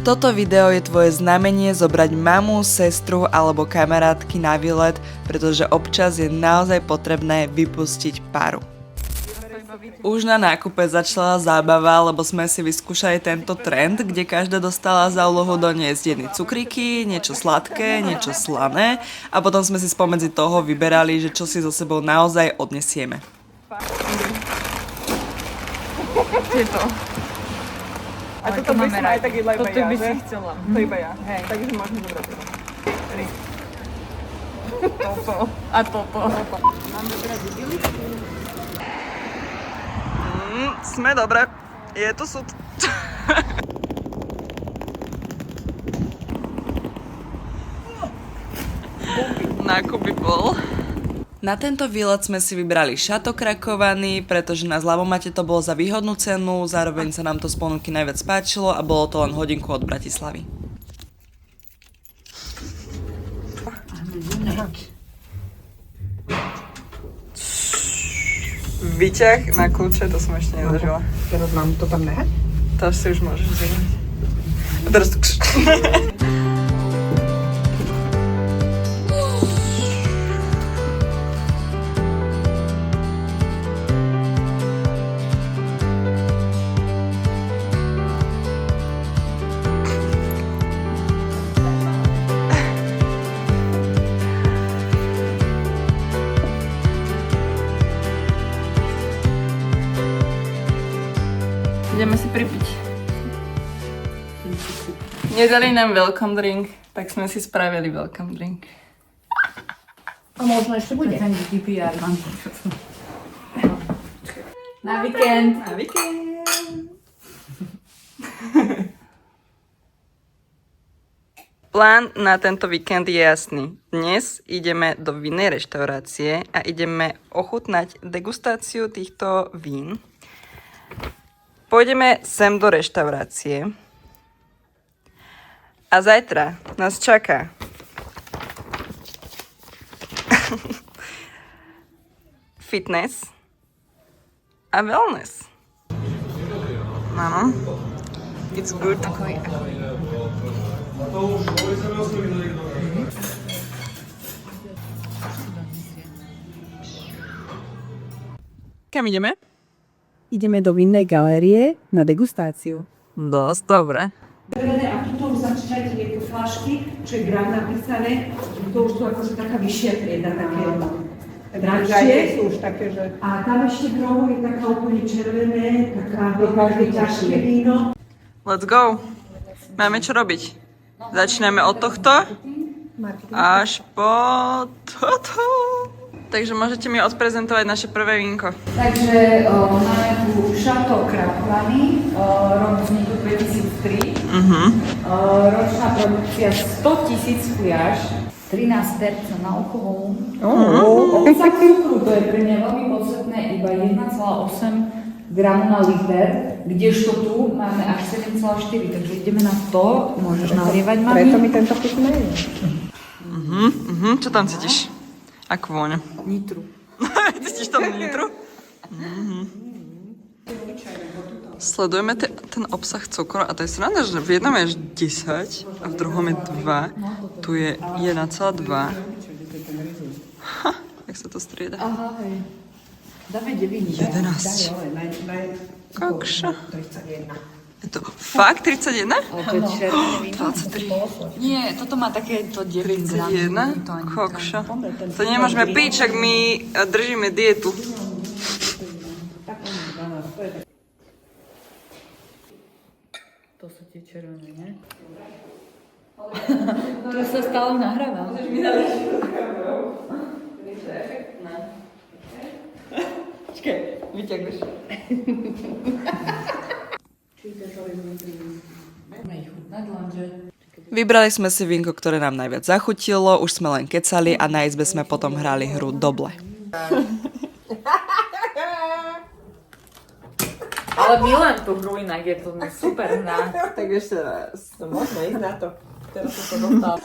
Toto video je tvoje znamenie zobrať mamu, sestru alebo kamarátky na výlet, pretože občas je naozaj potrebné vypustiť paru. Už na nákupe začala zábava, lebo sme si vyskúšali tento trend, kde každá dostala za úlohu doniesť jedny cukríky, niečo sladké, niečo slané a potom sme si spomedzi toho vyberali, že čo si so sebou naozaj odnesieme. Je to. A toto by som aj tak jedla iba toto ja, by že? si chcela. To iba ja. Hej. Takže môžeme zobrať toto. Toto. A toto. Mám dobré debily? Sme dobre, je to súd. Nákup by bol. Na tento výlet sme si vybrali šatok rakovaný, pretože na zľavomate to bolo za výhodnú cenu, zároveň sa nám to z ponuky najviac páčilo a bolo to len hodinku od Bratislavy. Výťah na kľúče, to som ešte nezažila. Teraz mám to tam nehať? To si už môžeš zažívať. A teraz tu Ideme si pripiť. Nedali nám welcome drink, tak sme si spravili welcome drink. A možno ešte bude. Na víkend. Na víkend. Plán na tento víkend je jasný. Dnes ideme do vinnej reštaurácie a ideme ochutnať degustáciu týchto vín. Pôjdeme sem do reštaurácie a zajtra nás čaká fitness a wellness. Áno, it's good. Kam ideme? Ideme do vinnej galérie na degustáciu. Dosť dobre. A tuto už začítajte tieto flašky, čo je gram napísané, to už sú akože taká vyššia trieda, také drahšie. Sú už také, že... A tam ešte droho je taká úplne červené, také ťažké víno. Let's go. Máme čo robiť. Začíname od tohto až po toto. Takže môžete mi odprezentovať naše prvé vínko. Takže máme tu šatok rakovaný, rok vzniku 2003. Ročná produkcia 100 000 fliaž, 13% na alkoholu. Obsah cukru, to je pre mňa veľmi podstatné, iba 1,8 gramu na liter, kdežto tu máme až 7,4, takže ideme na to, môžeš nalievať, mami. Preto mi tento chutná je. Čo tam cítiš? Akú vôňu? Nitru. Cítiš tam nitru? Sledujeme ten obsah cukru a to je sranda, že v jednom je až 10 a v druhom je 2. Tu je 1,2. Jak sa to strieda? Aha, hej. Dáme 9. 11. Kokša. Je to fakt 31? Ale to je červené víno. 23. Nie, toto má takéto 9 31? Kokša. To nemôžeme piť, však my držíme dietu. To sú tie červené, nie? To sa stále nahráva. Počkaj, vyťahneš. Vybrali sme si vínko, ktoré nám najviac zachutilo, už sme len kecali a na izbe sme potom hrali hru Doble. Ale milujem tú hru, inak je to super hra. Tak ešte raz. To môžeme ísť na to. Teraz som to dostal.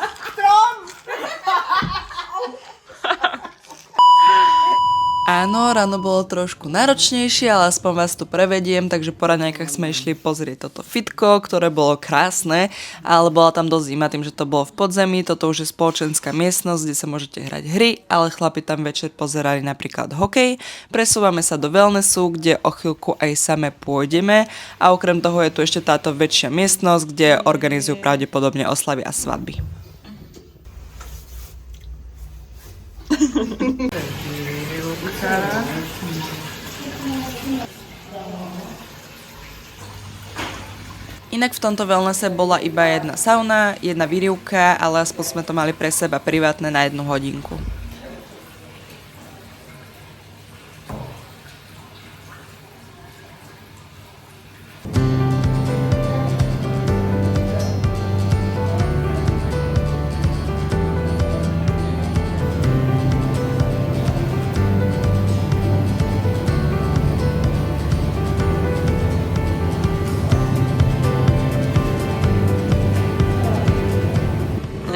Áno, ráno bolo trošku náročnejšie, ale aspoň vás tu prevediem, takže po raňajkách sme išli pozrieť toto fitko, ktoré bolo krásne, ale bola tam dosť zima tým, že to bolo v podzemí, toto už je spoločenská miestnosť, kde sa môžete hrať hry, ale chlapi tam večer pozerali napríklad hokej. Presúvame sa do wellnessu, kde o chvíľku aj same pôjdeme a okrem toho je tu ešte táto väčšia miestnosť, kde organizujú pravdepodobne oslavy a svadby. Inak v tomto wellnesse bola iba jedna sauna, jedna výrivka, ale aspoň sme to mali pre seba privátne na 1 hodinku.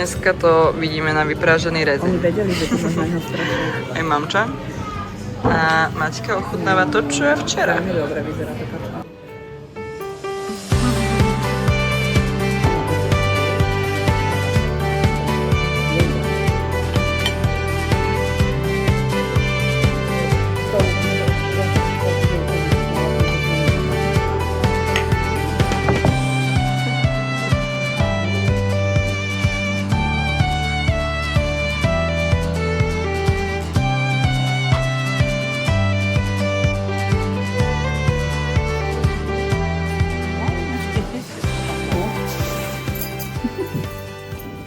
Dneska to vidíme na vyprážaný rezeň. Oni vedeli, že to možno jeho strašné. Aj mamča. A Maťka ochutnáva to, čo je včera. Veľmi dobre vyzerá to kačka.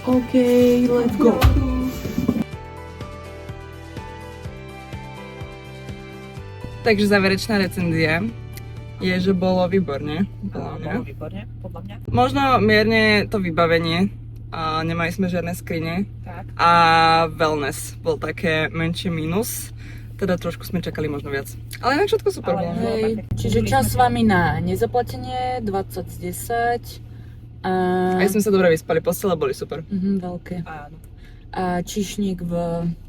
Okay, let's go. Takže záverečná recenzia je, že bolo výborne. Bolo výborne, podľa mňa. Možno mierne to vybavenie. A nemali sme žiadne skrine. Tak. A wellness bol také menšie minus. Teda trošku sme čakali možno viac. Ale inak všetko super bolo. Hej, čiže čas s vami na nezaplatenie, 20 z 10. A... Aj sme sa dobre vyspali, postele boli super. Veľké. Áno. A číšnik v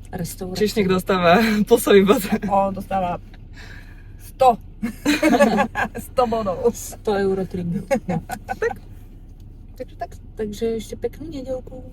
restaurácii. Čišník dostáva plusový bod. On dostáva 100. 100 bodov. 100 € trik. Takže tak. Takže ešte peknú nedeľku.